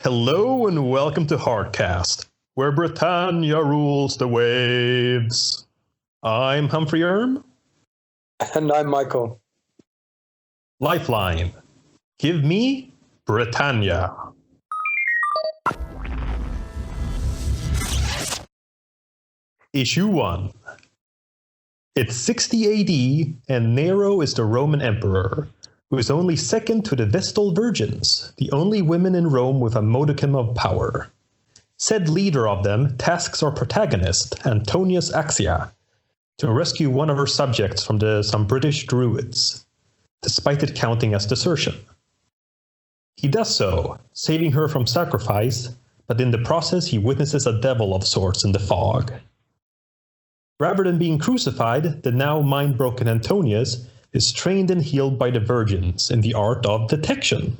Hello and welcome to Hardcast, where Brittania rules the waves. I'm Humphrey Erm. And I'm Michael. Lifeline. Give me Brittania. Issue 1. It's 60 AD, and Nero is the Roman emperor, who is only second to the Vestal Virgins, the only women in Rome with a modicum of power. Said leader of them tasks our protagonist, Antonius Axia, to rescue one of her subjects from some British druids, despite it counting as desertion. He does so, saving her from sacrifice, but in the process he witnesses a devil of sorts in the fog. Rather than being crucified, the now mind-broken Antonius is trained and healed by the virgins in the art of detection,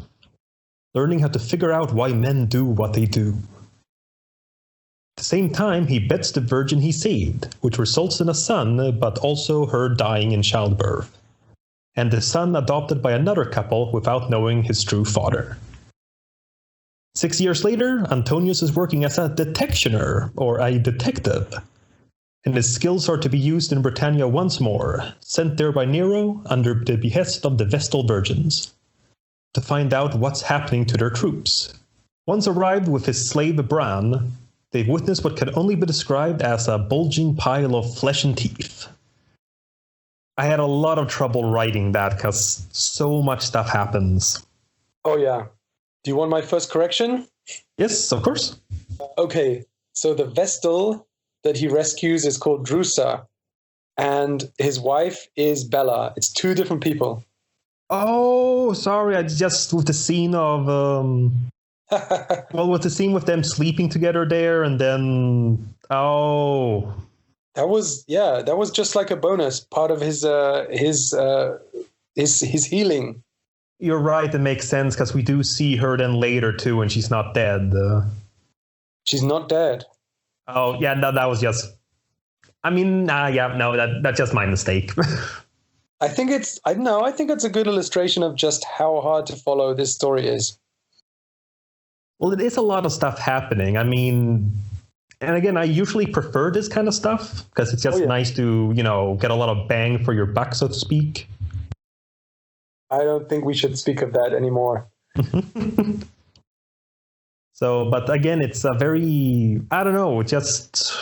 learning how to figure out why men do what they do. At the same time, he bets the virgin he saved, which results in a son, but also her dying in childbirth, and the son adopted by another couple without knowing his true father. 6 years later, Antonius is working as a detectioner, or a detective, and his skills are to be used in Brittania once more, sent there by Nero under the behest of the Vestal Virgins, to find out what's happening to their troops. Once arrived with his slave Bran, they've witnessed what can only be described as a bulging pile of flesh and teeth. I had a lot of trouble writing that because so much stuff happens. Oh yeah. Do you want my first correction? Yes, of course. Okay, so the Vestal that he rescues is called Drusa, and his wife is Bella. It's two different people. Oh, sorry, I just with the scene of with the scene with them sleeping together there, and then that was just like a bonus part of his healing. You're right, it makes sense because we do see her then later too, and she's not dead. She's not dead. Oh, yeah, no, that was just... that's just my mistake. I think it's a good illustration of just how hard to follow this story is. Well, it is a lot of stuff happening. And again, I usually prefer this kind of stuff because it's just nice to, get a lot of bang for your buck, so to speak. I don't think we should speak of that anymore. So, but again, it's a very, just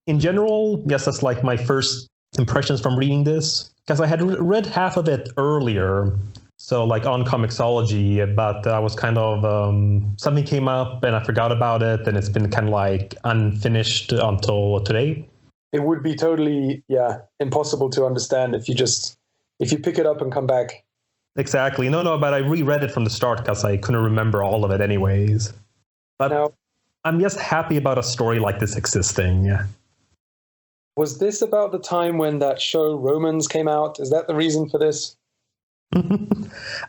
in general, yes, that's like my first impressions from reading this. Because I had read half of it earlier, so like on Comixology, but I was kind of, something came up and I forgot about it, and it's been kind of like unfinished until today. It would be totally, impossible to understand if you pick it up and come back. Exactly. No, but I reread it from the start because I couldn't remember all of it anyways. But now, I'm just happy about a story like this existing. Was this about the time when that show Romans came out? Is that the reason for this?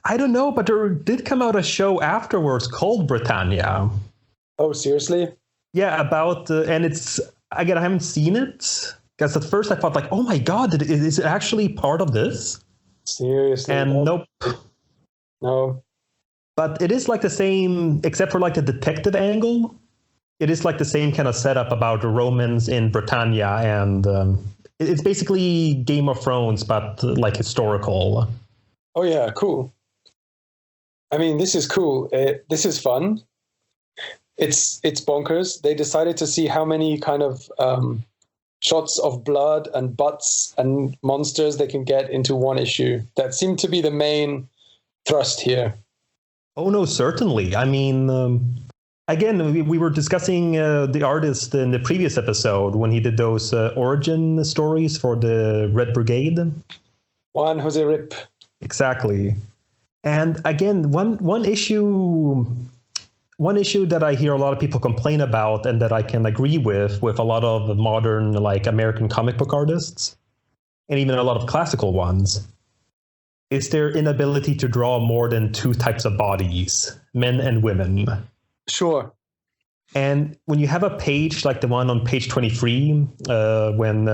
I don't know, but there did come out a show afterwards called Brittania. Oh, seriously? Yeah, about, and it's, again, I haven't seen it. Because at first I thought like, oh my God, is it actually part of this? Seriously? And nope. No. But it is like the same, except for like the detective angle. It is like the same kind of setup about the Romans in Brittania, and it's basically Game of Thrones, but like historical. Oh yeah, cool. This is cool. This is fun. It's bonkers. They decided to see how many kind of shots of blood and butts and monsters they can get into one issue. That seemed to be the main thrust here. Oh, no, certainly. Again, we were discussing the artist in the previous episode when he did those origin stories for the Red Brigade. Juan Jose Rip. Exactly. And again, one issue that I hear a lot of people complain about and that I can agree with a lot of modern, like American comic book artists, and even a lot of classical ones, is their inability to draw more than two types of bodies, men and women. Sure. And when you have a page like the one on page 23, when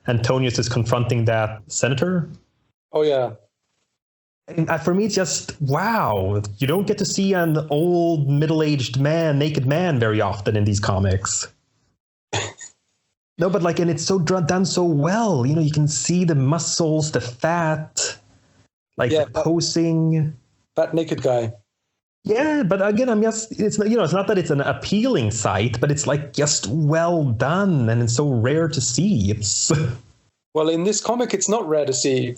Antonius is confronting that senator. Oh, yeah. And for me, it's just, wow, you don't get to see an old, middle-aged man, naked man very often in these comics. No, but like, and it's so done so well. You know, you can see the muscles, the fat, like the posing. That naked guy. Yeah, but again, I'm just, it's not, it's not that it's an appealing sight, but it's like just well done, and it's so rare to see. It's Well, in this comic, it's not rare to see.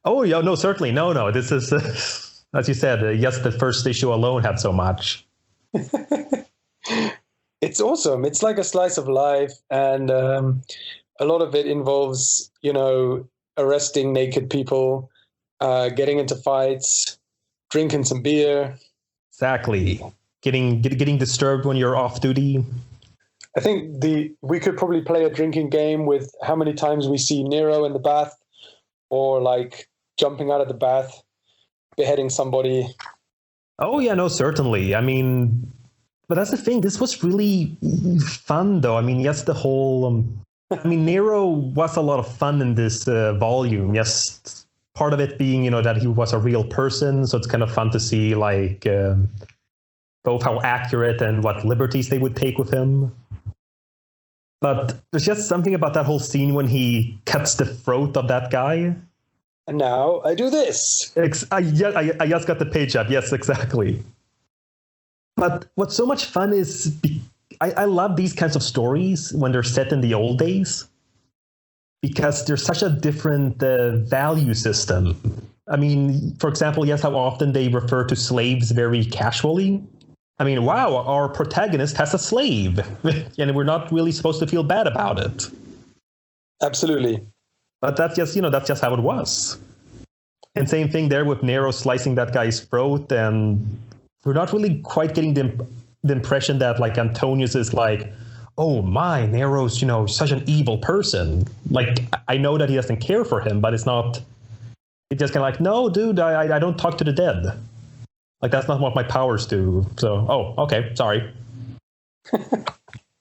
Oh, yeah, no, certainly. No. This is, as you said, yes, the first issue alone had so much. It's awesome. It's like a slice of life. And a lot of it involves, arresting naked people, getting into fights, drinking some beer. Exactly. Getting disturbed when you're off duty. I think we could probably play a drinking game with how many times we see Nero in the bath, or like jumping out of the bath, beheading somebody. Oh, yeah, no, certainly. I mean, but that's the thing. This was really fun, though. I mean, yes, the whole... Nero was a lot of fun in this volume. Yes, part of it being, that he was a real person. So it's kind of fun to see, like, both how accurate and what liberties they would take with him. But there's just something about that whole scene when he cuts the throat of that guy. And now I do this. I just got the page up. Yes, exactly. But what's so much fun is I love these kinds of stories when they're set in the old days, because there's such a different value system. I mean, for example, yes, how often they refer to slaves very casually. I mean, wow, our protagonist has a slave, and we're not really supposed to feel bad about it. Absolutely. But that's just how it was. And same thing there with Nero slicing that guy's throat, and we're not really quite getting the impression that like Antonius is like, oh my, Nero's, such an evil person. Like, I know that he doesn't care for him, but it's just kind of like, no, dude, I don't talk to the dead. Like, that's not what my powers do. So, okay, sorry.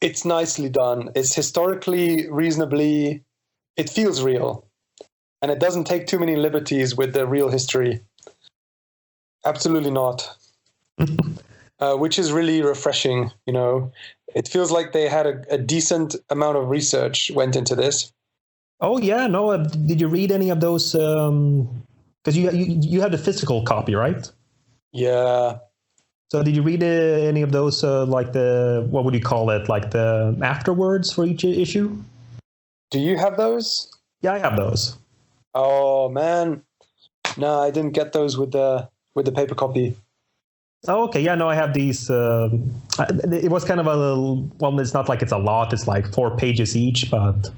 It's nicely done. It's historically reasonably, it feels real. And it doesn't take too many liberties with the real history. Absolutely not. Which is really refreshing, It feels like they had a decent amount of research went into this. Oh, yeah, no. Did you read any of those? Because you have the physical copy, right? Yeah. So did you read any of those, like what would you call it, like the afterwards for each issue? Do you have those? Yeah, I have those. Oh, man. No, I didn't get those with the paper copy. Oh, okay. Yeah, no, I have these. It was kind of a little, well, it's not like it's a lot. It's like 4 pages each, but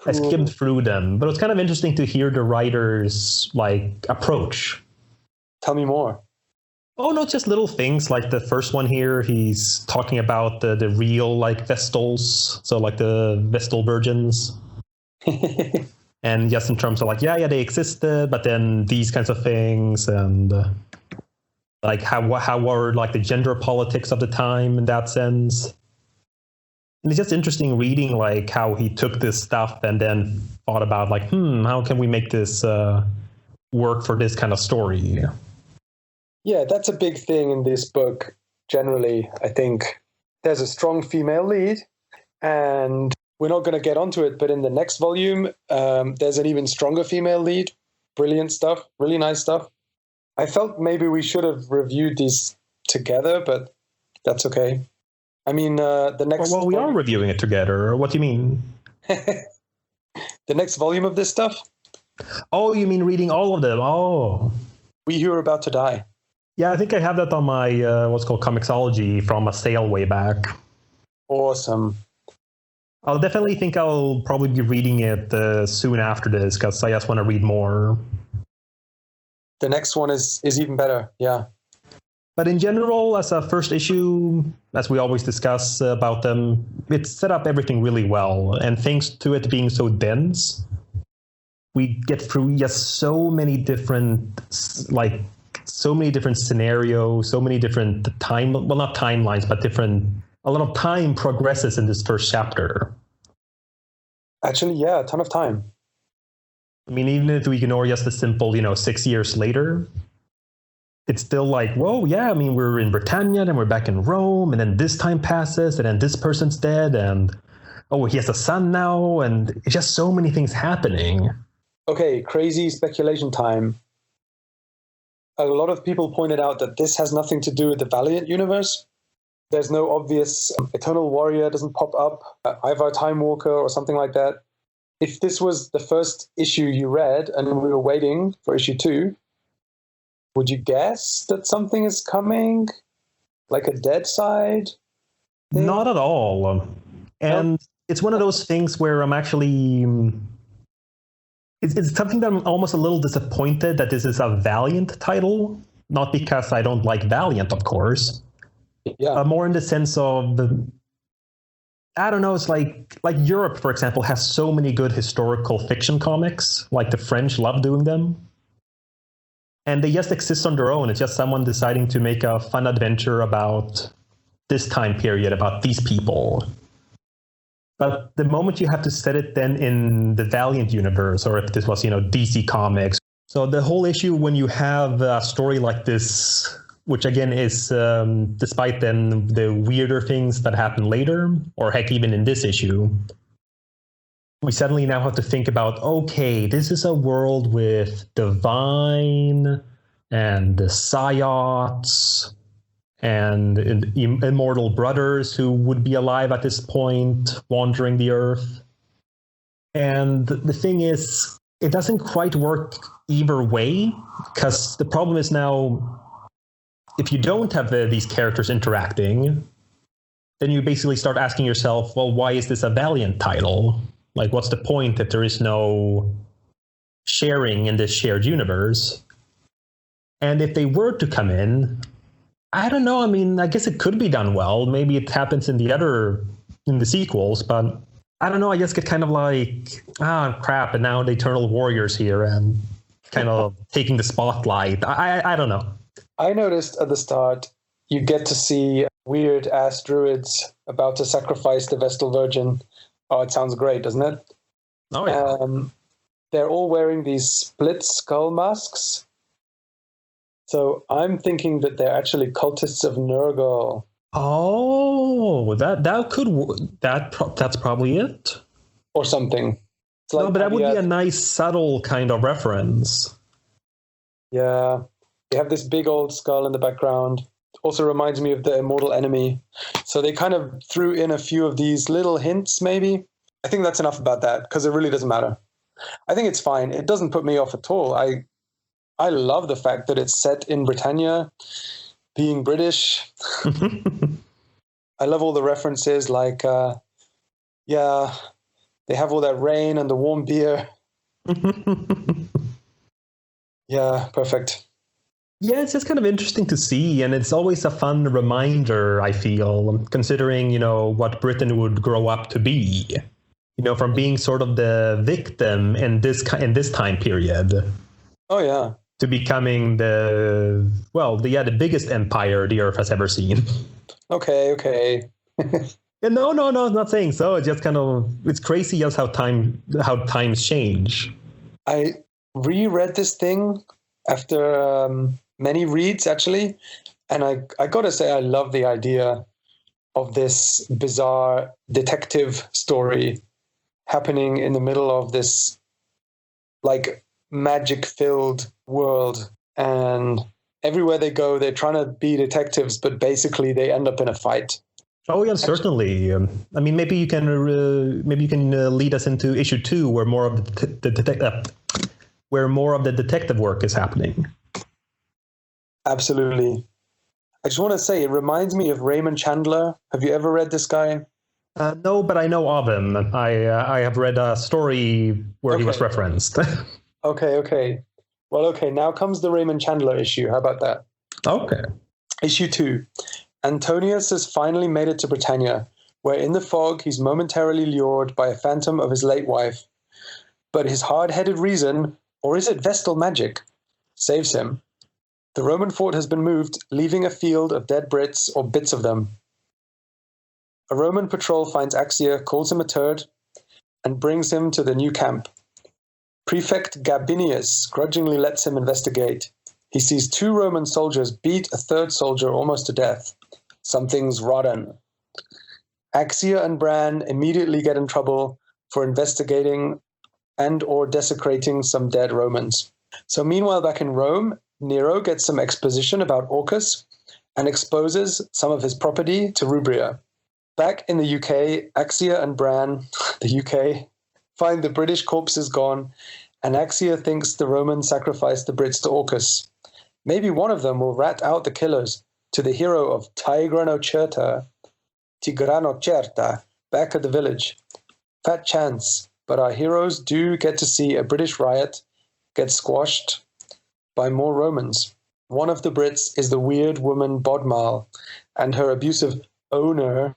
cool. I skimmed through them. But it was kind of interesting to hear the writer's like approach. Tell me more. Oh, no, just little things. Like the first one here, he's talking about the real like Vestals. So like the Vestal virgins. And just in terms of like, yeah, they existed, but then these kinds of things, and like how were like the gender politics of the time in that sense. And it's just interesting reading like how he took this stuff and then thought about like, how can we make this work for this kind of story? Yeah, that's a big thing in this book. Generally, I think there's a strong female lead, and we're not going to get onto it, but in the next volume, there's an even stronger female lead. Brilliant stuff, really nice stuff. I felt maybe we should have reviewed these together, but that's okay. I mean, the next... Well, we are reviewing it together. What do you mean? The next volume of this stuff? Oh, you mean reading all of them? Oh. We Who Are About to Die. Yeah, I think I have that on my, what's called Comixology from a sale way back. Awesome. I'll definitely think I'll probably be reading it soon after this, because I just want to read more. The next one is even better, yeah. But in general, as a first issue, as we always discuss about them, it set up everything really well. And thanks to it being so dense, we get through just so many different scenarios, so many different not timelines, but a lot of time progresses in this first chapter. Actually, yeah, a ton of time. I mean, even if we ignore just the simple, 6 years later, it's still like, whoa, yeah, I mean, we're in Brittania, then we're back in Rome, and then this time passes, and then this person's dead, and oh, he has a son now, and it's just so many things happening. Okay, crazy speculation time. A lot of people pointed out that this has nothing to do with the Valiant universe. There's no obvious Eternal Warrior doesn't pop up, Ivar Time Walker or something like that. If this was the first issue you read and we were waiting for issue 2, would you guess that something is coming? Like a dead side thing? Not at all. And it's one of those things where I'm actually... It's something that I'm almost a little disappointed that this is a Valiant title. Not because I don't like Valiant, of course. Yeah. More in the sense of... I don't know, it's like Europe, for example, has so many good historical fiction comics. Like the French love doing them. And they just exist on their own. It's just someone deciding to make a fun adventure about this time period, about these people. But the moment you have to set it then in the Valiant universe, or if this was, DC Comics. So the whole issue when you have a story like this, which again is, despite then the weirder things that happen later, or heck, even in this issue, we suddenly now have to think about, okay, this is a world with divine and the Psyots and immortal brothers who would be alive at this point, wandering the earth. And the thing is, it doesn't quite work either way, because the problem is now, if you don't have these characters interacting, then you basically start asking yourself, well, why is this a Valiant title? Like, what's the point if there is no sharing in this shared universe? And if they were to come in, I don't know. I mean, I guess it could be done well. Maybe it happens in the sequels, but I don't know. I just get kind of like, crap. And now the Eternal Warrior's here and kind of taking the spotlight. I don't know. I noticed at the start, you get to see weird ass druids about to sacrifice the Vestal Virgin. Oh, it sounds great, doesn't it? Oh, yeah. They're all wearing these split skull masks. So I'm thinking that they're actually cultists of Nurgle. Oh, that's probably it. Or something. It's like, no, but that would be a nice, subtle kind of reference. Yeah. They have this big old skull in the background. Also reminds me of the Immortal Enemy. So they kind of threw in a few of these little hints, maybe. I think that's enough about that, because it really doesn't matter. I think it's fine. It doesn't put me off at all. I love the fact that it's set in Brittania, being British. I love all the references, like, they have all that rain and the warm beer. Yeah, perfect. Yeah, it's just kind of interesting to see, and it's always a fun reminder, I feel, considering, what Britain would grow up to be. From being sort of the victim in this time period. Oh, yeah. To becoming the biggest empire the Earth has ever seen. Okay. Yeah, no, I'm not saying so. It's just kind of, it's crazy just how times change. I reread this thing after many reads, actually, and I gotta say I love the idea of this bizarre detective story happening in the middle of this like magic-filled world, and everywhere they go they're trying to be detectives, but basically they end up in a fight. Oh yeah, certainly. I mean, maybe you can lead us into issue 2, where more of the detective work is happening. Absolutely. I just want to say, it reminds me of Raymond Chandler. Have you ever read this guy? No, but I know of him. I have read a story where he was referenced. Okay. Well, okay, now comes the Raymond Chandler issue. How about that? Okay. Issue 2. Antonius has finally made it to Brittania, where in the fog he's momentarily lured by a phantom of his late wife. But his hard-headed reason, or is it Vestal magic, saves him. The Roman fort has been moved, leaving a field of dead Brits or bits of them. A Roman patrol finds Axia, calls him a turd, and brings him to the new camp. Prefect Gabinius grudgingly lets him investigate. He sees 2 Roman soldiers beat a 3rd soldier almost to death. Something's rotten. Axia and Bran immediately get in trouble for investigating and or desecrating some dead Romans. So meanwhile, back in Rome, Nero gets some exposition about Orcus and exposes some of his property to Rubria. Back in the UK, Axia and Bran, the UK, find the British corpses gone, and Axia thinks the Romans sacrificed the Brits to Orcus. Maybe one of them will rat out the killers to the hero of Tigrano Certa, back at the village. Fat chance, but our heroes do get to see a British riot get squashed by more Romans. One of the Brits is the weird woman Bodmal and her abusive owner,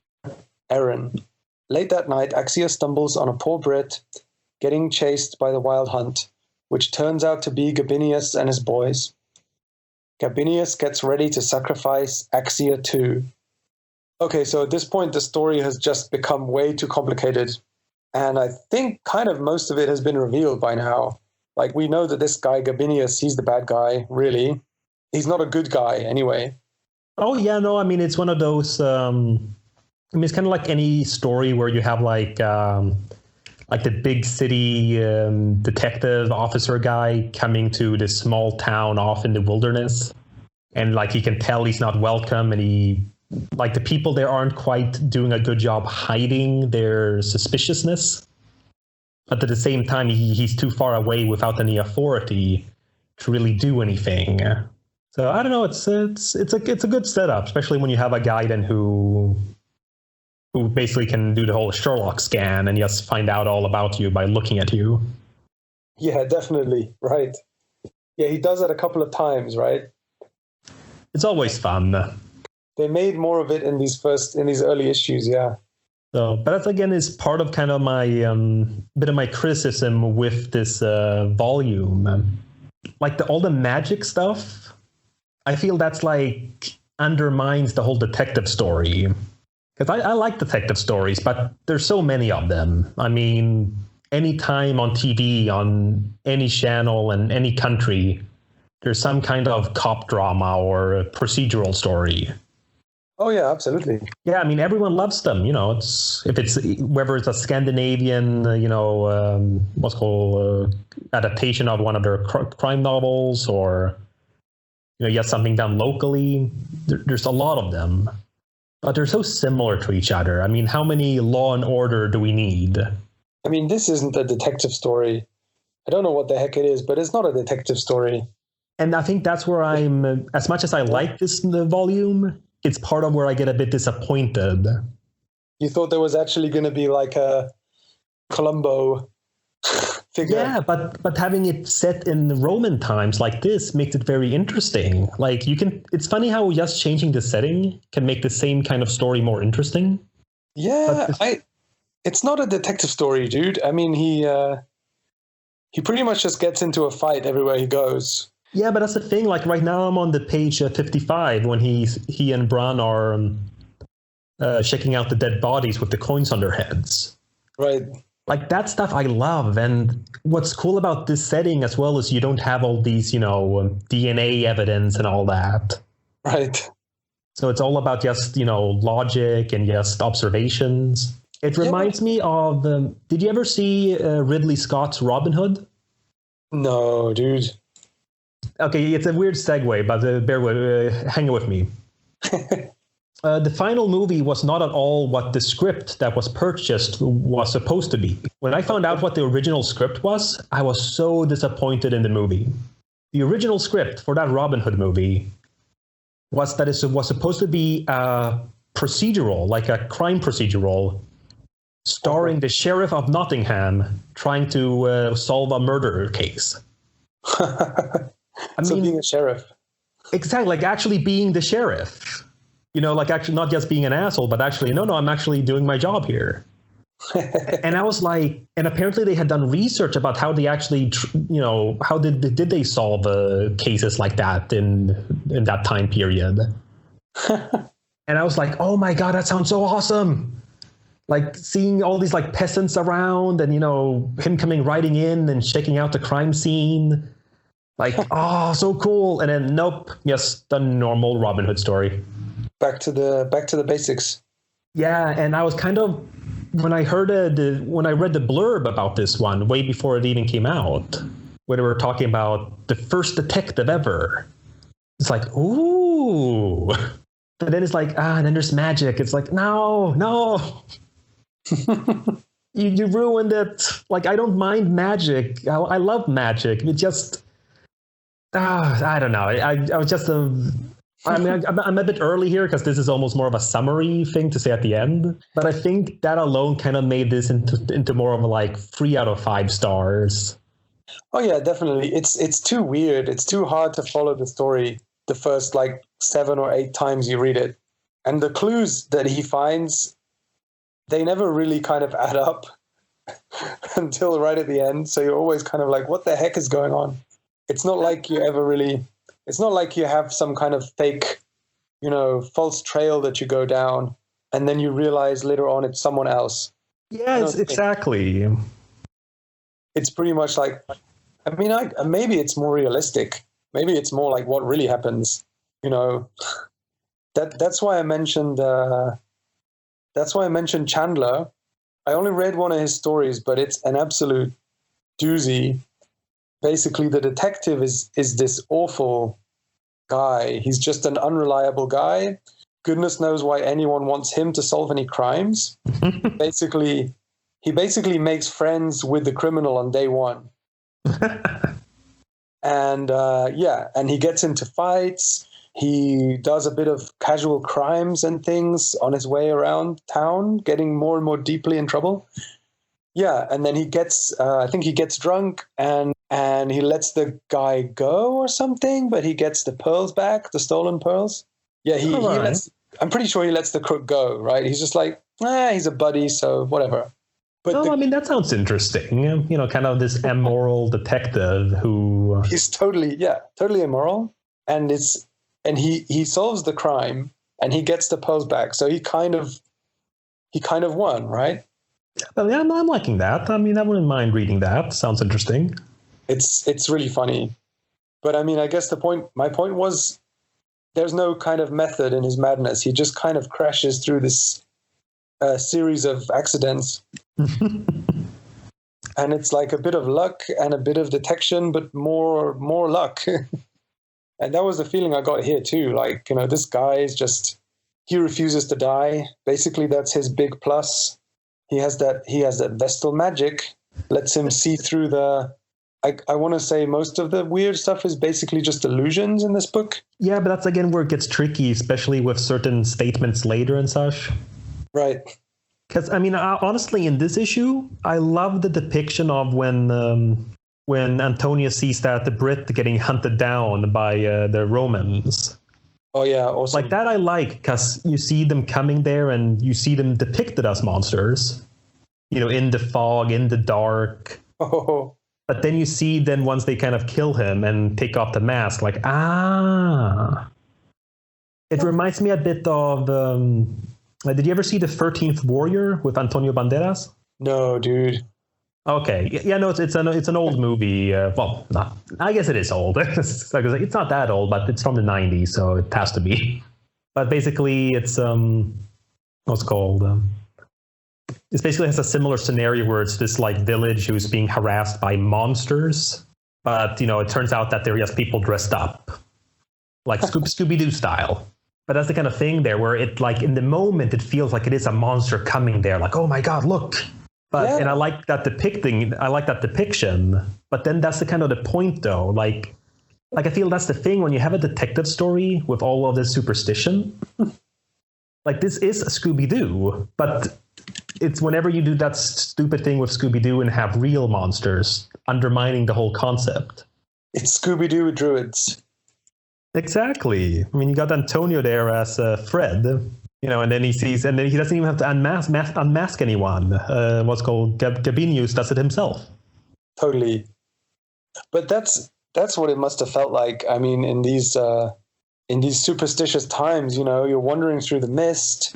Erin. Late that night, Axia stumbles on a poor Brit getting chased by the wild hunt, which turns out to be Gabinius and his boys. Gabinius gets ready to sacrifice Axia too. Okay, so at this point, the story has just become way too complicated. And I think kind of most of it has been revealed by now. Like, we know that this guy, Gabinius, he's the bad guy, really. He's not a good guy, anyway. Oh, yeah, no, I mean, it's one of those... it's kind of like any story where you have like the big city detective officer guy coming to this small town off in the wilderness. And like he can tell he's not welcome, and the people there aren't quite doing a good job hiding their suspiciousness. But at the same time, he's too far away without any authority to really do anything. So I don't know. It's a good setup, especially when you have a guy then who basically can do the whole Sherlock scan and just find out all about you by looking at you. Yeah, definitely. Right. Yeah, he does that a couple of times, right? It's always fun. They made more of it in these early issues, yeah. So, but that again is part of kind of my bit of my criticism with this volume. Like all the magic stuff, I feel that's like undermines the whole detective story. Because I like detective stories, but there's so many of them. I mean, any time on TV, on any channel in any country, there's some kind of cop drama or procedural story. Oh, yeah, absolutely. Yeah, I mean, everyone loves them. You know, whether it's a Scandinavian, what's called adaptation of one of their crime novels, or you get something done locally. There's a lot of them. But they're so similar to each other. I mean, how many Law and Order do we need? I mean, this isn't a detective story. I don't know what the heck it is, but it's not a detective story. And I think that's where I'm, as much as I like this volume, it's part of where I get a bit disappointed. You thought there was actually going to be like a Columbo figure. Yeah, but having it set in the Roman times like this makes it very interesting. Like it's funny how just changing the setting can make the same kind of story more interesting. Yeah, it's not a detective story, dude. I mean, he pretty much just gets into a fight everywhere he goes. Yeah, but that's the thing. Like right now, I'm on the page 55 when he and Bran are checking out the dead bodies with the coins on their heads. Right. Like that stuff I love. And what's cool about this setting as well is you don't have all these, DNA evidence and all that. Right. So it's all about just, logic and just observations. It reminds me of, did you ever see Ridley Scott's Robin Hood? No, dude. Okay, it's a weird segue, but hang with me. The final movie was not at all what the script that was purchased was supposed to be. When I found out what the original script was, I was so disappointed in the movie. The original script for that Robin Hood movie was that it was supposed to be a procedural, like a crime procedural, starring the Sheriff of Nottingham trying to solve a murder case. So being a sheriff. Exactly, like actually being the sheriff. Like actually not just being an asshole, but actually, no, I'm actually doing my job here. And I was like, and apparently they had done research about how they actually, how did they solve cases like that in that time period. And I was like, oh my God, that sounds so awesome. Like seeing all these like peasants around and, him riding in and checking out the crime scene. Like, oh, so cool. And then, nope, just the normal Robin Hood story. Back to the basics. Yeah, and I was kind of, when I read the blurb about this one, way before it even came out, when they were talking about the first detective ever, it's like, ooh. But then it's like, and then there's magic. It's like, no. you ruined it. Like, I don't mind magic. I love magic. It just, I don't know. I was just I'm a bit early here because this is almost more of a summary thing to say at the end. But I think that alone kind of made this into more of a like 3 out of 5 stars. Oh yeah, definitely. It's too weird. It's too hard to follow the story the first like 7 or 8 times you read it. And the clues that he finds, they never really kind of add up until right at the end. So you're always kind of like, what the heck is going on? It's not like it's not like you have some kind of fake, false trail that you go down and then you realize later on it's someone else. Yeah, exactly. It's pretty much like, I mean, maybe it's more realistic. Maybe it's more like what really happens, That's why I mentioned Chandler. I only read one of his stories, but it's an absolute doozy. Basically, the detective is this awful guy. He's just an unreliable guy. Goodness knows why anyone wants him to solve any crimes. He basically makes friends with the criminal on day one. And and he gets into fights. He does a bit of casual crimes and things on his way around town, getting more and more deeply in trouble. Yeah, and then he gets, I think he gets drunk and he lets the guy go or something, but he gets the pearls back, the stolen pearls. Yeah, I'm pretty sure he lets the crook go, right? He's just like, he's a buddy, so whatever. But I mean, that sounds interesting. Kind of this immoral detective who... He's totally immoral. And he solves the crime and he gets the pearls back. So he kind of won, right? Well, yeah, I'm liking that. I mean, I wouldn't mind reading that. Sounds interesting. It's really funny. But I mean, I guess my point was there's no kind of method in his madness. He just kind of crashes through this series of accidents. And it's like a bit of luck and a bit of detection, but more luck. And that was the feeling I got here too. Like, this guy is he refuses to die. Basically, that's his big plus. He has that Vestal magic, lets him see through I want to say most of the weird stuff is basically just illusions in this book. Yeah, but that's again where it gets tricky, especially with certain statements later and such. Right. Because, I mean, honestly, in this issue, I love the depiction of when Antonio sees that the Brit getting hunted down by the Romans. Oh, yeah, awesome. Like that I like, because you see them coming there and you see them depicted as monsters, in the fog, in the dark. Oh. But then you see once they kind of kill him and take off the mask, like, It reminds me a bit of... did you ever see The 13th Warrior with Antonio Banderas? No, dude. Okay. Yeah, no, it's an old movie. Well, not, I guess it is old. It's not that old, but it's from the 90s, so it has to be. But basically, it's what's it called? It basically has a similar scenario where it's this like village who's being harassed by monsters, but it turns out that they're just people dressed up, like Scooby-Doo style. But that's the kind of thing there where it like in the moment it feels like it is a monster coming there, like, oh my god, look. But yeah. And I like that depiction. But then that's the kind of the point though. Like I feel that's the thing when you have a detective story with all of this superstition. Like this is a Scooby-Doo, but it's whenever you do that stupid thing with Scooby-Doo and have real monsters undermining the whole concept. It's Scooby-Doo with druids. Exactly. I mean, you got Antonio there as Fred, and then he doesn't even have to unmask anyone. What's called Gabinius does it himself. Totally. But that's what it must have felt like. I mean, in these superstitious times, you're wandering through the mist,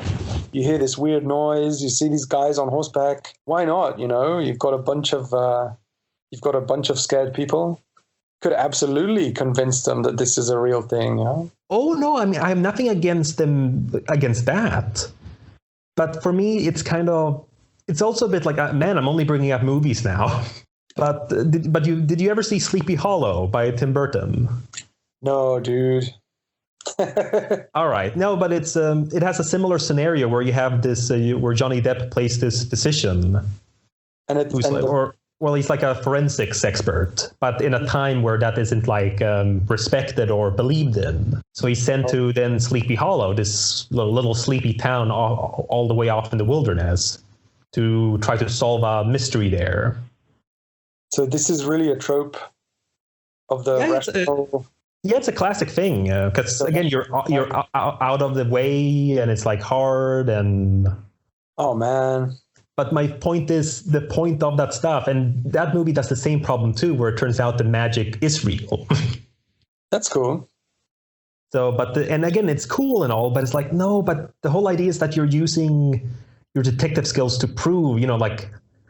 You hear this weird noise. You see these guys on horseback. Why not? You've got a bunch of scared people. Could absolutely convince them that this is a real thing. Oh no, I mean I have nothing against that. But for me, it's also a bit like, man, I'm only bringing up movies now. But did you ever see Sleepy Hollow by Tim Burton? No, dude. All right, no, but it has a similar scenario where you have this where Johnny Depp plays this physician, he's like a forensics expert, but in a time where that isn't like respected or believed in. So he's sent to then Sleepy Hollow, this little sleepy town all the way off in the wilderness, to try to solve a mystery there. So this is really a trope of the rational. It's a classic thing because again, you're out of the way, and it's like hard and. Oh man. But my point is the point of that stuff, and that movie does the same problem too, where it turns out the magic is real. That's cool. So, and again, it's cool and all, but it's like, no, but the whole idea is that you're using your detective skills to prove,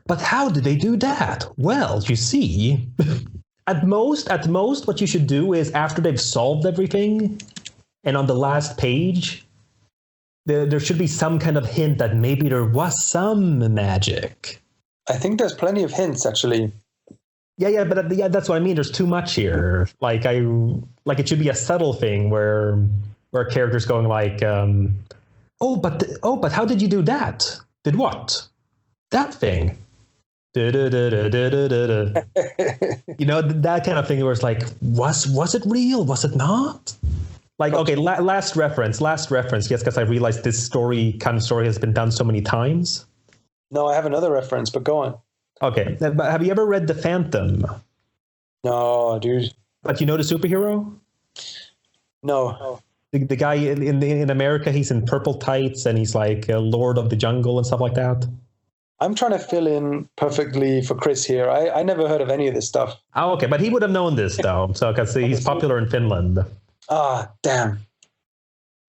but how did they do that? Well, you see, at most, what you should do is after they've solved everything, and on the last page, there should be some kind of hint that maybe there was some magic. I think there's plenty of hints, actually. Yeah, but that's what I mean. There's too much here. Like it should be a subtle thing where a character's going like, but how did you do that? Did what? That thing. That kind of thing where it's like, was it real? Was it not? Like, okay, last reference. Yes, because I realized this story has been done so many times. No, I have another reference, but go on. Okay, but have you ever read The Phantom? No, dude. But you know the superhero? No. The guy in America, he's in purple tights and he's like a Lord of the Jungle and stuff like that. I'm trying to fill in perfectly for Chris here. I never heard of any of this stuff. Oh, okay, but he would have known this though, so because he's popular in Finland. Ah, damn.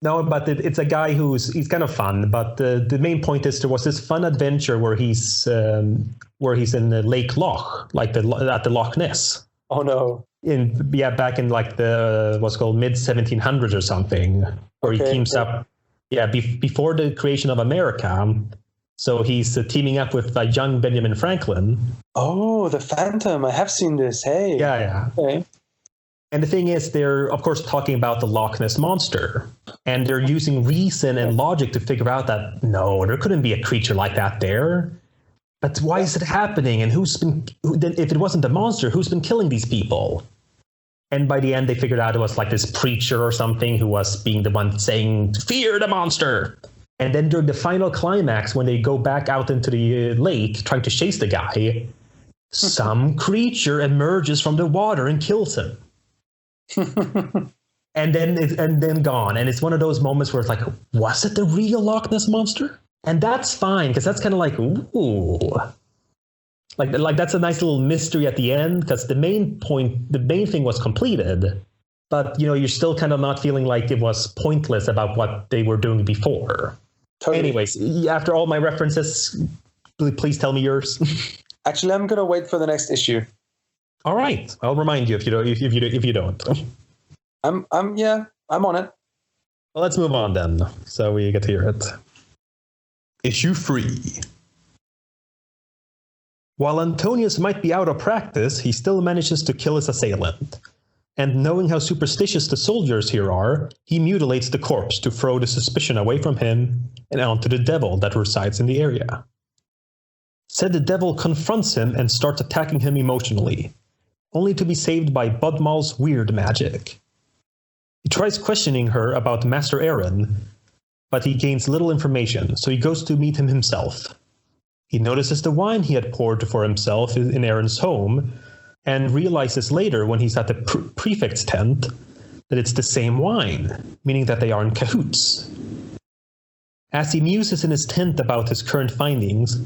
No, but it's a guy he's kind of fun. But the main point is there was this fun adventure where he's in the Lake Loch, like at the Loch Ness. Oh no! Back in like the what's called mid 1700s or something, where he teams up. Yeah, before the creation of America. So he's teaming up with young Benjamin Franklin. Oh, the Phantom! I have seen this. Hey. Yeah. Okay. And the thing is, they're, of course, talking about the Loch Ness Monster. And they're using reason and logic to figure out that, no, there couldn't be a creature like that there. But why is it happening? And if it wasn't the monster, who's been killing these people? And by the end, they figured out it was like this preacher or something who was being the one saying, fear the monster. And then during the final climax, when they go back out into the lake trying to chase the guy, some creature emerges from the water and kills him. and then gone, and it's one of those moments where it's like, was it the real Loch Ness monster? And that's fine because that's kind of like, ooh, like that's a nice little mystery at the end because the main thing was completed, but you're still kind of not feeling like it was pointless about what they were doing before. Totally. Anyways, after all my references, please tell me yours. Actually, I'm gonna wait for the next issue. All right, I'll remind you if you don't. I'm on it. Well, let's move on then, so we get to hear it. Issue 3. While Antonius might be out of practice, he still manages to kill his assailant. And knowing how superstitious the soldiers here are, he mutilates the corpse to throw the suspicion away from him and onto the devil that resides in the area. Said the devil confronts him and starts attacking him emotionally, only to be saved by Budmal's weird magic. He tries questioning her about Master Aaron, but he gains little information, so he goes to meet him himself. He notices the wine he had poured for himself in Aaron's home, and realizes later when he's at the prefect's tent that it's the same wine, meaning that they are in cahoots. As he muses in his tent about his current findings,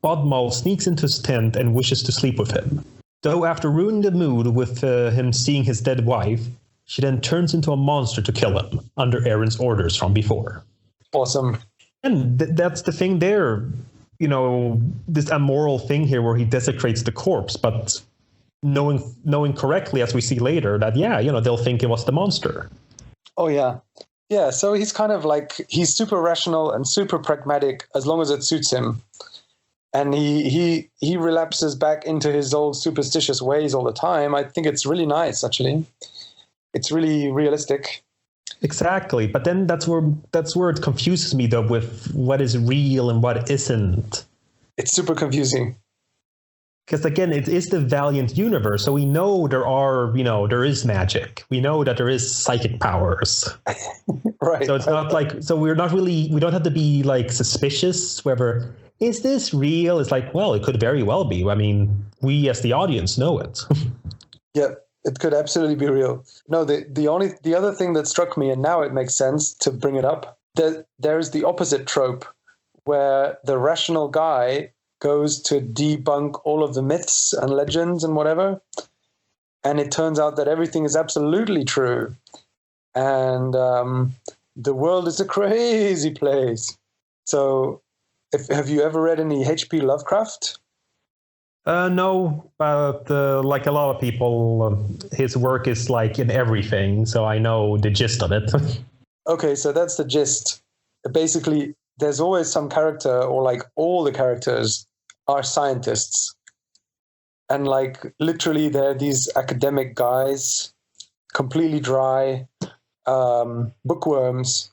Budmal sneaks into his tent and wishes to sleep with him. Though after ruining the mood with him seeing his dead wife, she then turns into a monster to kill him, under Aaron's orders from before. Awesome. that's the thing there. You know, this immoral thing here where he desecrates the corpse, but knowing correctly, as we see later, that they'll think it was the monster. Oh yeah. Yeah, so he's kind of like, he's super rational and super pragmatic as long as it suits him. And he relapses back into his old superstitious ways all the time. I think it's really nice, actually. It's really realistic. Exactly. But then that's where it confuses me, though, with what is real and what isn't. It's super confusing. Because again, it is the Valiant universe, so we know there is magic. We know that there is psychic powers. Right. So it's not like, so we don't have to be like suspicious whether, is this real? It's like, well, it could very well be. I mean, we as the audience know it. Yeah, it could absolutely be real. No, the other thing that struck me, and now it makes sense to bring it up, that there's the opposite trope where the rational guy goes to debunk all of the myths and legends and whatever, and it turns out that everything is absolutely true, and the world is a crazy place. So, have you ever read any H.P. Lovecraft? No, but like a lot of people, his work is like in everything, so I know the gist of it. Okay, so that's the gist. Basically, there's always some character, or like all the characters are scientists. And like literally they're these academic guys, completely dry, bookworms.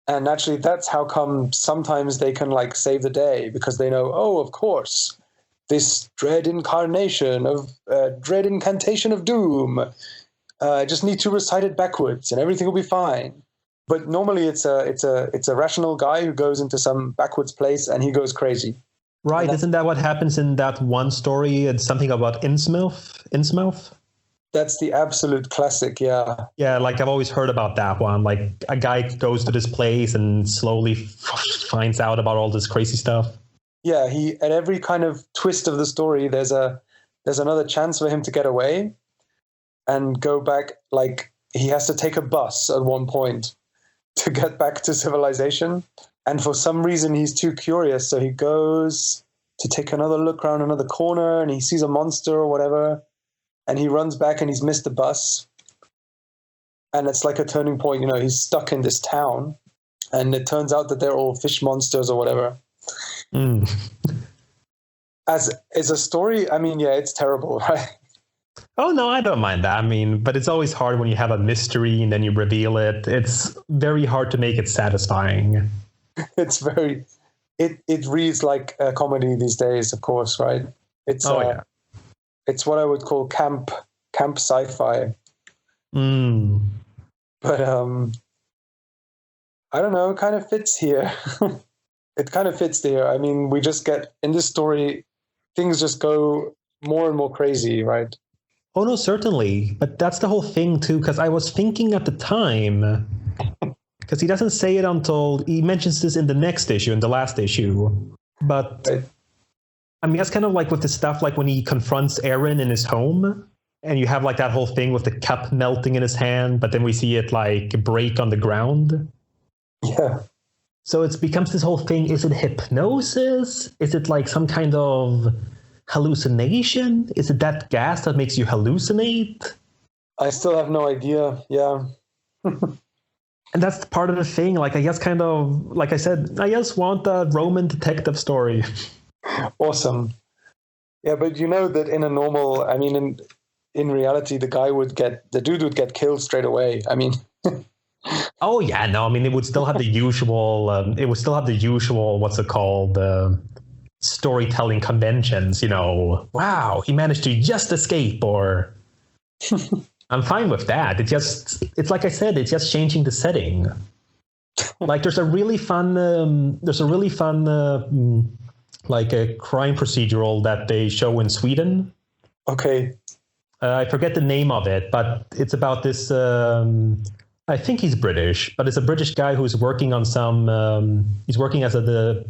And naturally that's how come sometimes they can like save the day, because they know, oh, of course, this dread incantation of doom. I just need to recite it backwards and everything will be fine. But normally it's a rational guy who goes into some backwards place and he goes crazy. Right, isn't that what happens in that one story? It's something about Innsmouth? That's the absolute classic, yeah. Yeah, like I've always heard about that one. Like a guy goes to this place and slowly finds out about all this crazy stuff. Yeah, at every kind of twist of the story, there's another chance for him to get away and go back. Like he has to take a bus at one point to get back to civilization. And for some reason, he's too curious. So he goes to take another look around another corner and he sees a monster or whatever. And he runs back and he's missed the bus. And it's like a turning point. You know, he's stuck in this town. And it turns out that they're all fish monsters or whatever. Mm. As a story, I mean, yeah, it's terrible, right? Oh, no, I don't mind that. I mean, but it's always hard when you have a mystery and then you reveal it. It's very hard to make it satisfying. It's it reads like a comedy these days, of course, right? It's it's what I would call camp sci-fi. Mm. But I don't know, it kind of fits here. It kind of fits there. I mean, we just get in this story, things just go more and more crazy, right? Oh no, certainly. But that's the whole thing too, because I was thinking at the time, because he doesn't say it until he mentions this in the next issue, in the last issue. But I mean, that's kind of like with the stuff like when he confronts Aaron in his home, and you have like that whole thing with the cup melting in his hand, but then we see it like break on the ground. Yeah. So it becomes this whole thing. Is it hypnosis? Is it like some kind of hallucination? Is it that gas that makes you hallucinate? I still have no idea. Yeah. And that's part of the thing. Like, I just kind of, like I said, I just want a Roman detective story. Awesome. Yeah, but you know that in a normal, I mean, in reality, the dude would get killed straight away. I mean. Oh yeah, no, I mean, it would still have the usual, what's it called? Storytelling conventions, you know, wow, he managed to just escape, or I'm fine with that. It's like I said, it's just changing the setting. Like there's a really fun, like a crime procedural that they show in Sweden. Okay. I forget the name of it, but it's about this, I think he's British, but it's a British guy who's working on some. He's working as a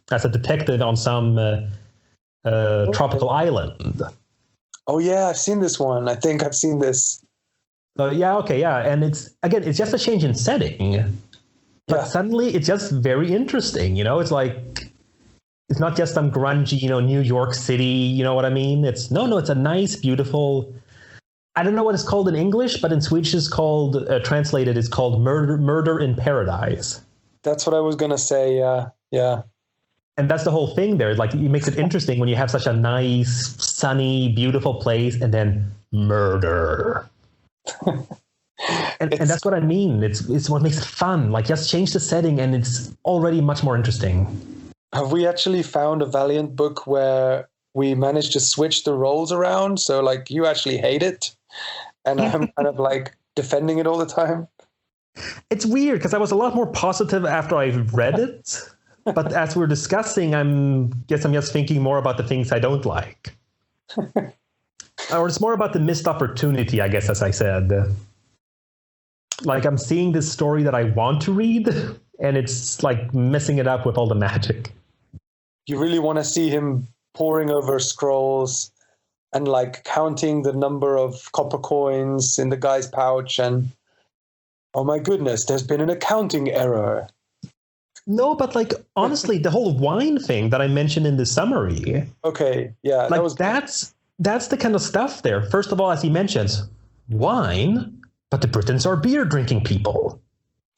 detective on some tropical island. Oh yeah, I've seen this one. I think I've seen this. Yeah, okay, yeah, and it's just a change in setting. But Yeah. suddenly it's just very interesting, you know? It's like, it's not just some grungy, New York City, you know what I mean? It's a nice, beautiful, I don't know what it's called in English, but in Swedish it's called, translated, it's called Murder in Paradise. That's what I was going to say. Yeah. And that's the whole thing there. Like, it makes it interesting when you have such a nice, sunny, beautiful place and then murder. and that's what I mean. It's what makes it fun. Like, just change the setting and it's already much more interesting. Have we actually found a Valiant book where we managed to switch the roles around? So, like, you actually hate it and I'm kind of like defending it all the time. It's weird because I was a lot more positive after I read it. But as we're discussing, I'm just thinking more about the things I don't like. Or it's more about the missed opportunity, I guess, as I said. Like, I'm seeing this story that I want to read, and it's like messing it up with all the magic. You really want to see him poring over scrolls and like counting the number of copper coins in the guy's pouch and, oh my goodness, there's been an accounting error. No, but like, honestly, the whole wine thing that I mentioned in the summary. Okay, yeah. Like, that's the kind of stuff there. First of all, as he mentions, wine, but the Britons are beer drinking people.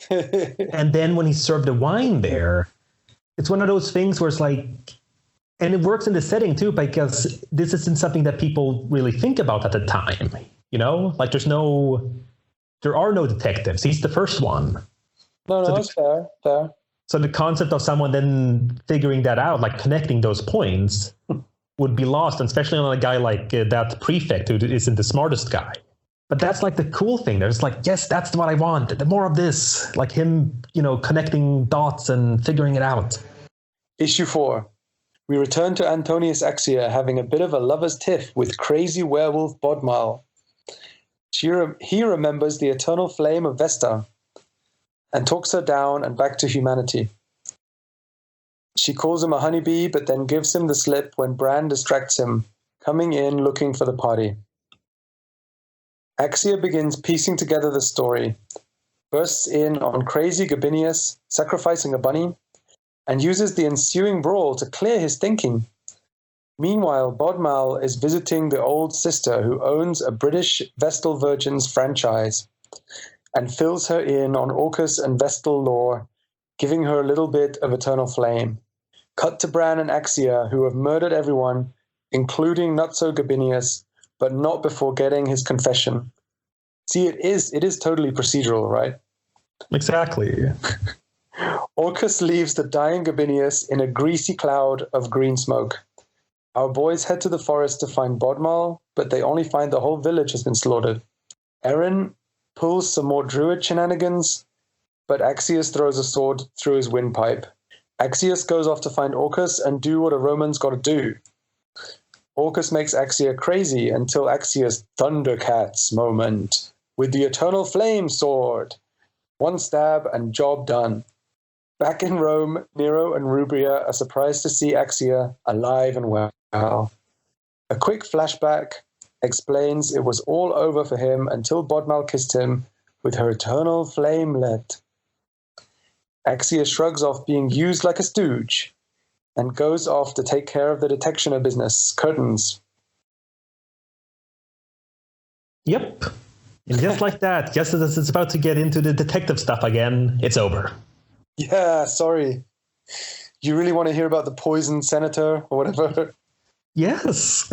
And then when he served the wine there, it's one of those things where it's like, and it works in the setting too, because this isn't something that people really think about at the time. Like, there are no detectives. He's the first one. No, it's fair. So the concept of someone then figuring that out, like connecting those points, would be lost, and especially on a guy like that prefect who isn't the smartest guy. But that's like the cool thing. There's like, yes, that's what I want. The more of this, like him, connecting dots and figuring it out. Issue 4. We return to Antonius Axia having a bit of a lover's tiff with crazy werewolf Bodmal. He remembers the eternal flame of Vesta and talks her down and back to humanity. She calls him a honeybee, but then gives him the slip when Bran distracts him, coming in looking for the party. Axia begins piecing together the story, bursts in on crazy Gabinius sacrificing a bunny, and uses the ensuing brawl to clear his thinking. Meanwhile, Bodmal is visiting the old sister who owns a British Vestal Virgins franchise and fills her in on Orcus and Vestal lore, giving her a little bit of eternal flame. Cut to Bran and Axia, who have murdered everyone, including Nutso Gabinius, but not before getting his confession. See, it is totally procedural, right? Exactly. Orcus leaves the dying Gabinius in a greasy cloud of green smoke. Our boys head to the forest to find Bodmal, but they only find the whole village has been slaughtered. Eren pulls some more druid shenanigans, but Axius throws a sword through his windpipe. Axius goes off to find Orcus and do what a Roman's got to do. Orcus makes Axia crazy until Axius Thundercats moment with the Eternal Flame Sword. One stab and job done. Back in Rome, Nero and Rubria are surprised to see Axia alive and well. A quick flashback explains it was all over for him until Bodmal kissed him with her eternal flamelet. Axia shrugs off being used like a stooge and goes off to take care of the detection of business. Curtains. Yep. And just like that, just as it's about to get into the detective stuff again, it's over. Yeah, sorry. You really want to hear about the poisoned senator or whatever? Yes.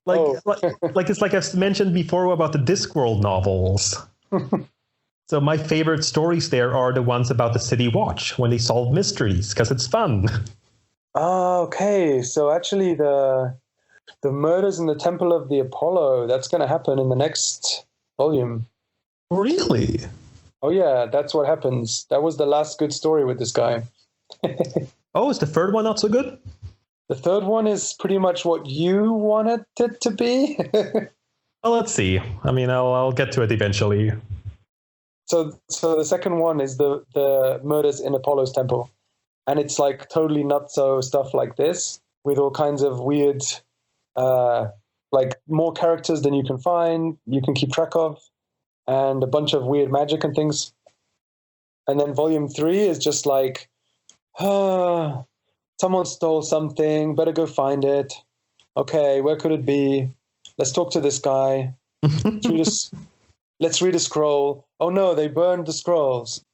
Like it's like I've mentioned before about the Discworld novels. So my favorite stories there are the ones about the City Watch when they solve mysteries because it's fun. Oh, okay. So actually the murders in the Temple of the Apollo, that's going to happen in the next volume. Really? Oh yeah, that's what happens. That was the last good story with this guy. Oh, is the third one not so good? The third one is pretty much what you wanted it to be. Well, let's see. I mean, I'll get to it eventually. So the second one is the murders in Apollo's temple. And it's like totally nutso stuff like this with all kinds of weird, like more characters than you can find, you can keep track of, and a bunch of weird magic and things. And then volume 3 is just like, someone stole something, better go find it. Okay, where could it be? Let's talk to this guy. Let's read a scroll. Oh no, they burned the scrolls.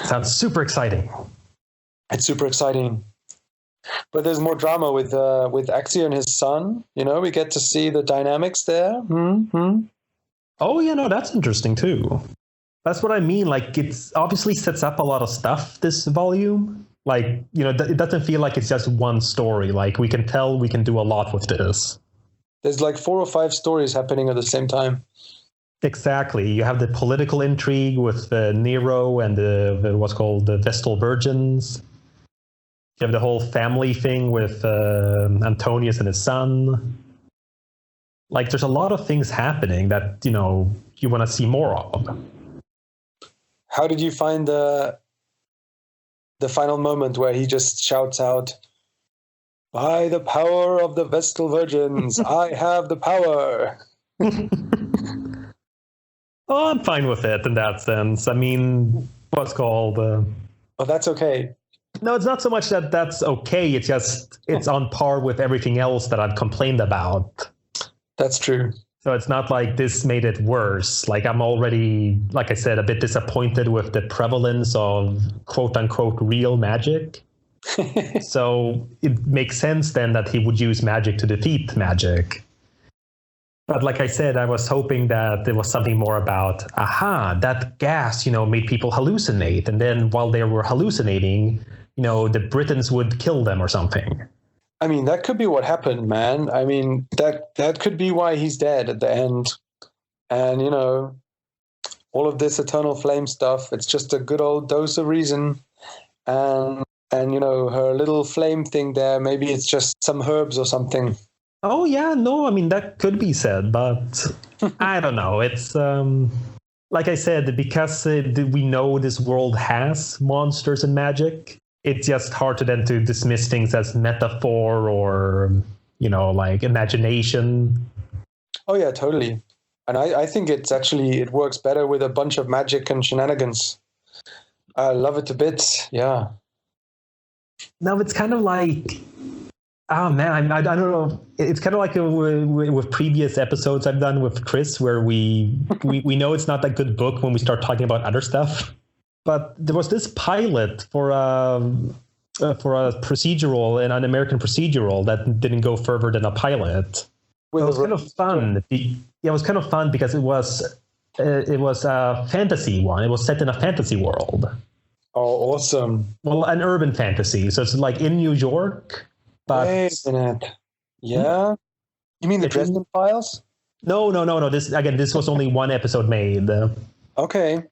Sounds super exciting. It's super exciting. But there's more drama with Axia and his son. You know, we get to see the dynamics there. Mm-hmm. Oh, yeah, no, that's interesting too. That's what I mean. Like, it's obviously sets up a lot of stuff, this volume. Like, you know, it doesn't feel like it's just one story. Like, we can tell we can do a lot with this. There's like 4 or 5 stories happening at the same time. Exactly. You have the political intrigue with Nero and the what's called the Vestal Virgins. You have the whole family thing with Antonius and his son. Like, there's a lot of things happening that, you know, you want to see more of. How did you find the final moment where he just shouts out, "By the power of the Vestal Virgins, I have the power"? Oh, I'm fine with it in that sense. I mean, what's called... Oh, that's okay. No, it's not so much that that's okay. It's just, it's on par with everything else that I've complained about. That's true. So it's not like this made it worse. Like, I'm already, like I said, a bit disappointed with the prevalence of quote-unquote real magic. So it makes sense then that he would use magic to defeat magic. But like I said, I was hoping that there was something more about, that gas, you know, made people hallucinate. And then while they were hallucinating, you know, the Britons would kill them or something. I mean, that could be what happened, man. I mean, that could be why he's dead at the end. And, you know, all of this eternal flame stuff, it's just a good old dose of reason. And you know, her little flame thing there, maybe it's just some herbs or something. Oh, yeah, no, I mean, that could be said, but I don't know. It's, like I said, because we know this world has monsters and magic, it's just hard to then to dismiss things as metaphor or, you know, like imagination. Oh, yeah, totally. And I think it works better with a bunch of magic and shenanigans. I love it a bit, yeah. No, it's kind of like... Oh, man, I don't know. It's kind of like with previous episodes I've done with Chris, where we know it's not that good book when we start talking about other stuff. But there was this pilot for a procedural, an American procedural, that didn't go further than a pilot. It was kind of fun. Yeah, it was kind of fun because it was a fantasy one. It was set in a fantasy world. Oh, awesome. Well, an urban fantasy. So it's like in New York. But wait a minute. Yeah? You mean the Dresden Files? No. This was only one episode made. Okay.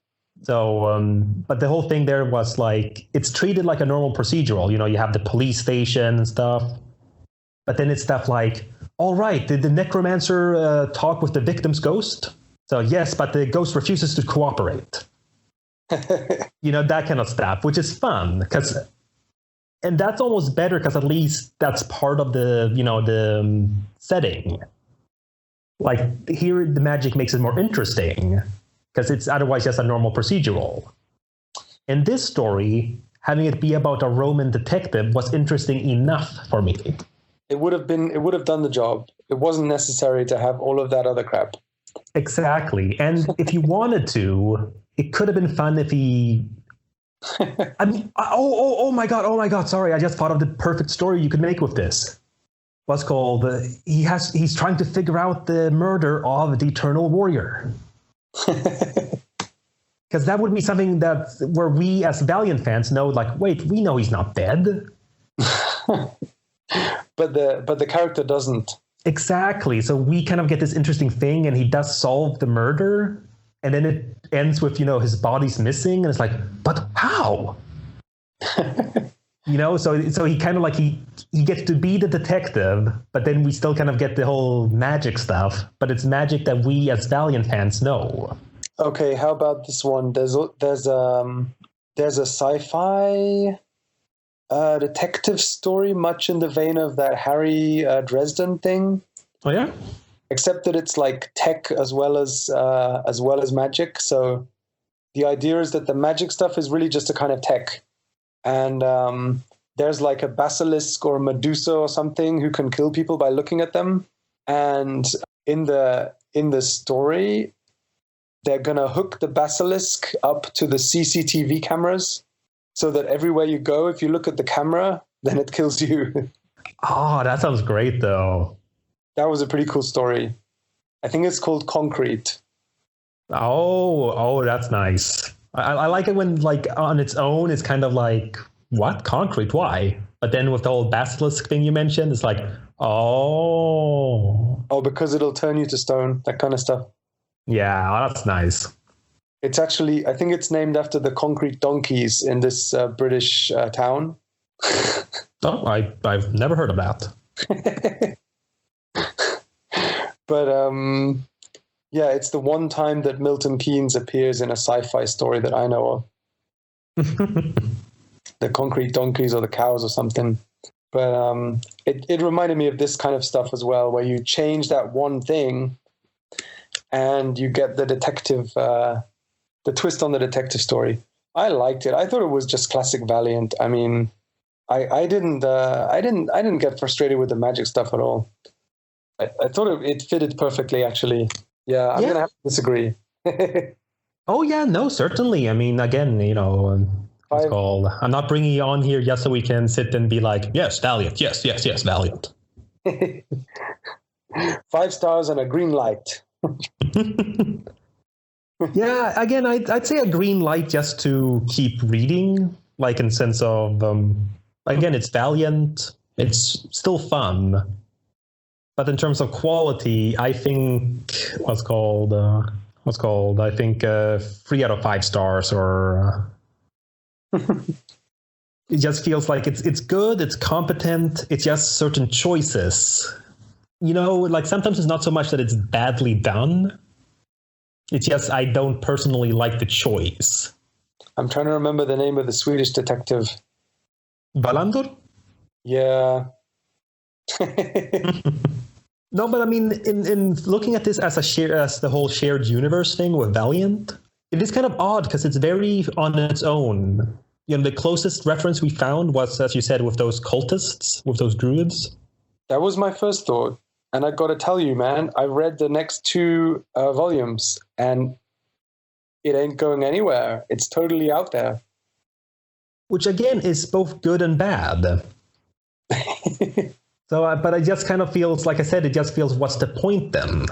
So, but the whole thing there was like, it's treated like a normal procedural. You know, you have the police station and stuff. But then it's stuff like, all right, did the necromancer talk with the victim's ghost? So yes, but the ghost refuses to cooperate. You know, that kind of stuff, which is fun and that's almost better because at least that's part of the, you know, the setting. Like here, the magic makes it more interesting because it's otherwise just a normal procedural. In this story, having it be about a Roman detective was interesting enough for me. It would have done the job. It wasn't necessary to have all of that other crap. Exactly. And if you wanted to, it could have been fun if he... I mean, oh my god! Sorry, I just thought of the perfect story you could make with this. What's called? He's trying to figure out the murder of the Eternal Warrior. Because that would be something where we as Valiant fans know, like, wait, we know he's not dead. But the character doesn't. Exactly. So we kind of get this interesting thing, and he does solve the murder. And then it ends with, you know, his body's missing. And it's like, but how? You know, so he kind of like, he gets to be the detective, but then we still kind of get the whole magic stuff. But it's magic that we as Valiant fans know. Okay, how about this one? There's a sci-fi detective story, much in the vein of that Harry Dresden thing. Oh, yeah? Except that it's like tech as well as magic. So the idea is that the magic stuff is really just a kind of tech. And there's like a basilisk or a Medusa or something who can kill people by looking at them. And in the story, they're going to hook the basilisk up to the CCTV cameras so that everywhere you go, if you look at the camera, then it kills you. Oh, that sounds great, though. That was a pretty cool story. I think it's called Concrete. Oh, that's nice. I like it when, like, on its own, it's kind of like, what? Concrete? Why? But then with the whole basilisk thing you mentioned, it's like, oh. Oh, because it'll turn you to stone, that kind of stuff. Yeah, that's nice. It's actually, I think it's named after the concrete donkeys in this British town. Oh, I've never heard of that. But yeah, it's the one time that Milton Keynes appears in a sci-fi story that I know of. The concrete donkeys or the cows or something. But it reminded me of this kind of stuff as well, where you change that one thing and you get the detective, the twist on the detective story. I liked it. I thought it was just classic Valiant. I mean, I didn't get frustrated with the magic stuff at all. I thought it fitted perfectly, actually. Yeah, I'm gonna have to disagree. Oh yeah, no, certainly. I mean, again, you know, it's called. I'm not bringing you on here just so we can sit and be like, yes, Valiant, yes, Valiant. 5 stars and a green light. Yeah, again, I'd say a green light just to keep reading, like in sense of, again, it's Valiant, it's still fun, but in terms of quality, I think I think 3 out of 5 stars, or it just feels like it's good, it's competent, it's just certain choices. You know, like sometimes it's not so much that it's badly done. It's just I don't personally like the choice. I'm trying to remember the name of the Swedish detective. Wallander? Yeah. No, but I mean, in looking at this as the whole shared universe thing with Valiant, it is kind of odd because it's very on its own. You know, the closest reference we found was, as you said, with those cultists, with those druids. That was my first thought. And I got to tell you, man, I read the next 2 volumes and it ain't going anywhere. It's totally out there. Which, again, is both good and bad. So, but it just kind of feels, like I said, it just feels, what's the point then?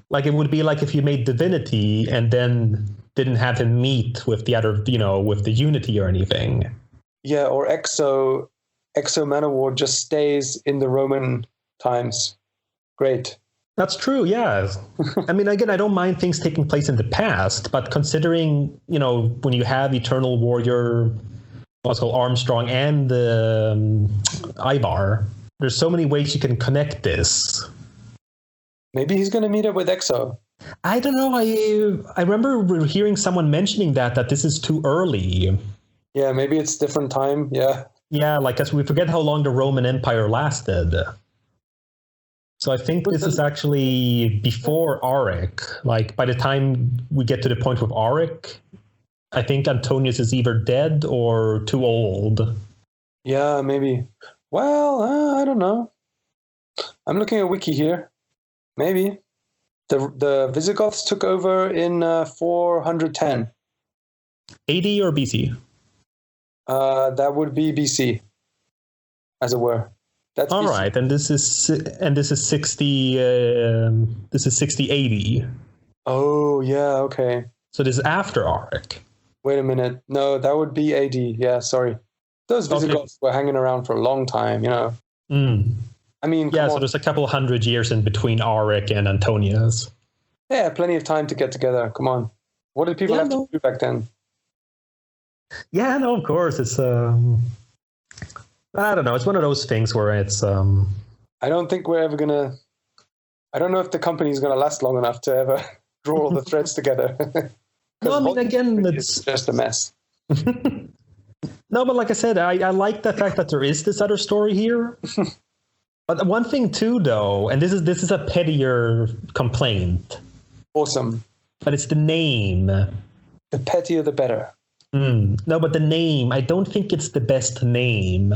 Like, it would be like if you made Divinity and then didn't have him meet with the other, you know, with the Unity or anything. Yeah, or Exo Manowar just stays in the Roman times. Great. That's true, yeah. I mean, again, I don't mind things taking place in the past, but considering, you know, when you have Eternal Warrior, what's called Armstrong, and Ivar, there's so many ways you can connect this. Maybe he's going to meet up with Exo. I don't know. I remember hearing someone mentioning that this is too early. Yeah, maybe it's different time. Yeah. Yeah, like, as we forget how long the Roman Empire lasted. So I think this is actually before Auric. Like, by the time we get to the point with Auric, I think Antonius is either dead or too old. Yeah, maybe. Well, I don't know. I'm looking at Wiki here. Maybe. The Visigoths took over in 410. AD or BC? That would be BC, as it were. That's all BC. Right, and this is 60. This is 6080. Oh yeah, okay. So this is after Auric. Wait a minute. No, that would be AD. Yeah, sorry. Those Visigoths were hanging around for a long time, you know. Mm. I mean, yeah. So there's a couple 100 years in between Auric and Antonius. Yeah, plenty of time to get together. Come on. What did people have to do back then? Yeah, no, of course. It's I don't know. It's one of those things where it's I don't think we're ever gonna. I don't know if the company's gonna last long enough to ever draw all the threads together. No, I mean, again, it's just a mess. No, but like I said, I like the fact that there is this other story here. But one thing too, though, and this is a pettier complaint. Awesome. But it's the name. The pettier, the better. No, but the name, I don't think it's the best name.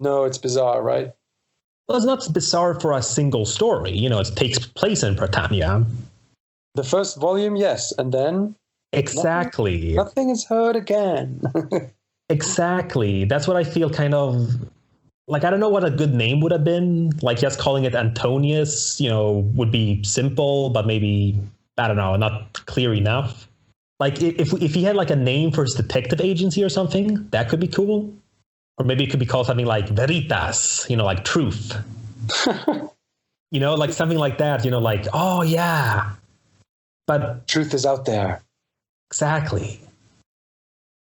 No, it's bizarre, right? Well, it's not bizarre for a single story. It takes place in Brittania. The first volume, yes, and then Exactly. nothing is heard again. Exactly. That's what I feel kind of like. I don't know what a good name would have been. Like just calling it Antonius, would be simple, but maybe, I don't know, not clear enough. Like if he had like a name for his detective agency or something, that could be cool. Or maybe it could be called something like Veritas, like truth. Like something like that, like, oh yeah. But truth is out there. Exactly.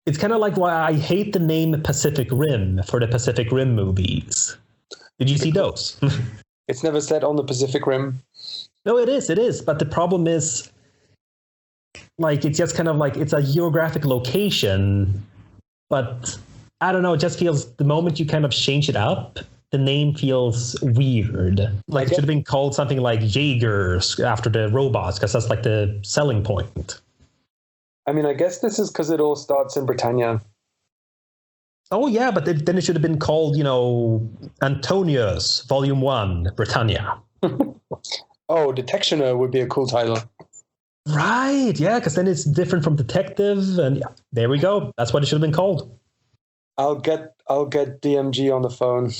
It's kind of like why I hate the name Pacific Rim for the Pacific Rim movies. Did you see those? It's never said on the Pacific Rim. No, it is. But the problem is, like, it's just kind of like it's a geographic location. But I don't know, it just feels the moment you kind of change it up, the name feels weird. Like it should have been called something like Jaegers after the robots, because that's like the selling point. I mean, I guess this is because it all starts in Brittania. Oh, yeah, but then it should have been called, Antonius, Volume 1, Brittania. Oh, Detectioner would be a cool title. Right, yeah, because then it's different from Detective, and yeah, there we go. That's what it should have been called. I'll get DMG on the phone.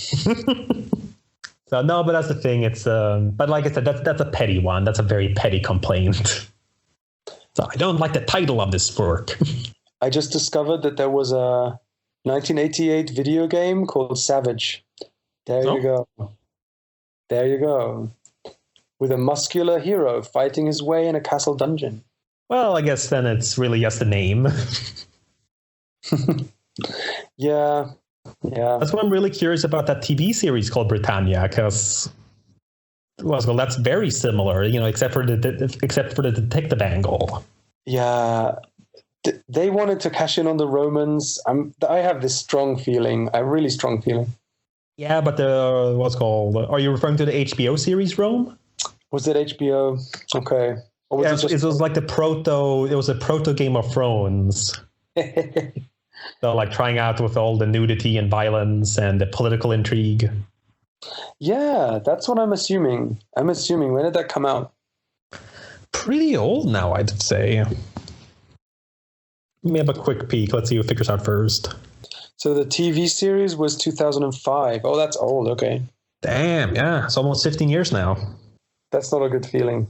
So no, but that's the thing. It's but like I said, that's a petty one. That's a very petty complaint. So I don't like the title of this work. I just discovered that there was a 1988 video game called Savage. There you go. There you go. With a muscular hero fighting his way in a castle dungeon. Well, I guess then it's really just a name. Yeah. That's why I'm really curious about that TV series called Brittania, because that's very similar, except for the detective angle. Yeah, they wanted to cash in on the Romans. I have this a really strong feeling. Yeah, but are you referring to the HBO series Rome? Was it HBO? Okay. Or was it was like it was a proto Game of Thrones. So like trying out with all the nudity and violence and the political intrigue. Yeah, that's what I'm assuming. When did that come out? Pretty old now, I'd say. Let me have a quick peek. Let's see who figures out first. So the TV series was 2005. Oh, that's old. Okay. Damn, yeah. It's almost 15 years now. That's not a good feeling.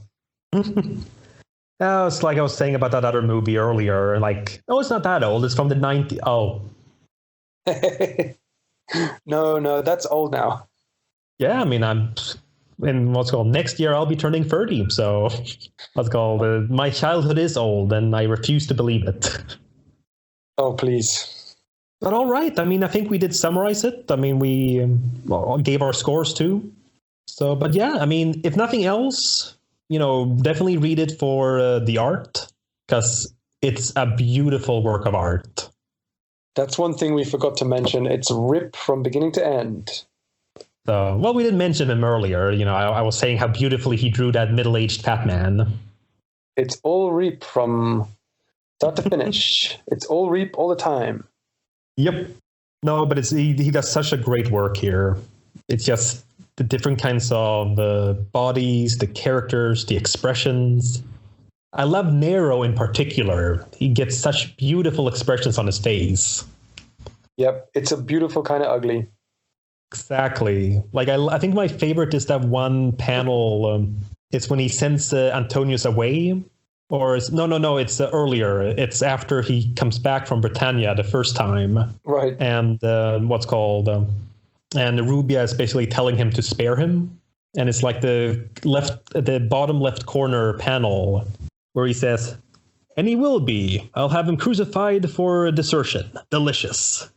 No, it's like I was saying about that other movie earlier. Like, it's not that old. It's from the 90s. Oh. No, that's old now. Yeah, I mean, next year I'll be turning 30. So, my childhood is old, and I refuse to believe it. Oh, please. But all right. I mean, I think we did summarize it. I mean, we gave our scores too. So, but yeah, I mean, if nothing else, definitely read it for the art, because it's a beautiful work of art. That's one thing we forgot to mention. It's Rip from beginning to end. So, well, we didn't mention him earlier. I was saying how beautifully he drew that middle-aged fat man. It's all Rip from start to finish. It's all Rip all the time. Yep. No, but he does such a great work here. It's just the different kinds of bodies, the characters, the expressions. I love Nero in particular. He gets such beautiful expressions on his face. Yep, it's a beautiful kind of ugly. Exactly. Like I think my favorite is that one panel. It's when he sends Antonius away, or it's earlier. It's after he comes back from Brittania the first time, right? And and Rubia is basically telling him to spare him, and it's like the bottom left corner panel where he says, "And he will be. I'll have him crucified for desertion. Delicious."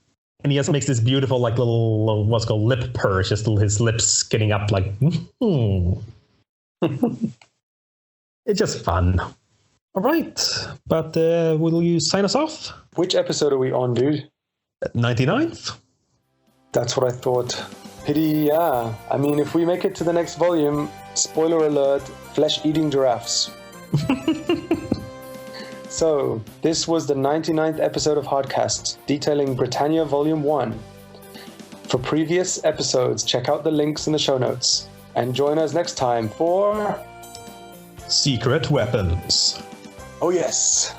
And he just makes this beautiful, like, little, lip purr. Just his lips getting up, like, It's just fun. All right. But will you sign us off? Which episode are we on, dude? 99th? That's what I thought. Pity, yeah. I mean, if we make it to the next volume, spoiler alert, flesh-eating giraffes. So, this was the 99th episode of Hardcast, detailing Brittania Volume 1. For previous episodes, check out the links in the show notes. And join us next time for... Secret weapons. Oh yes!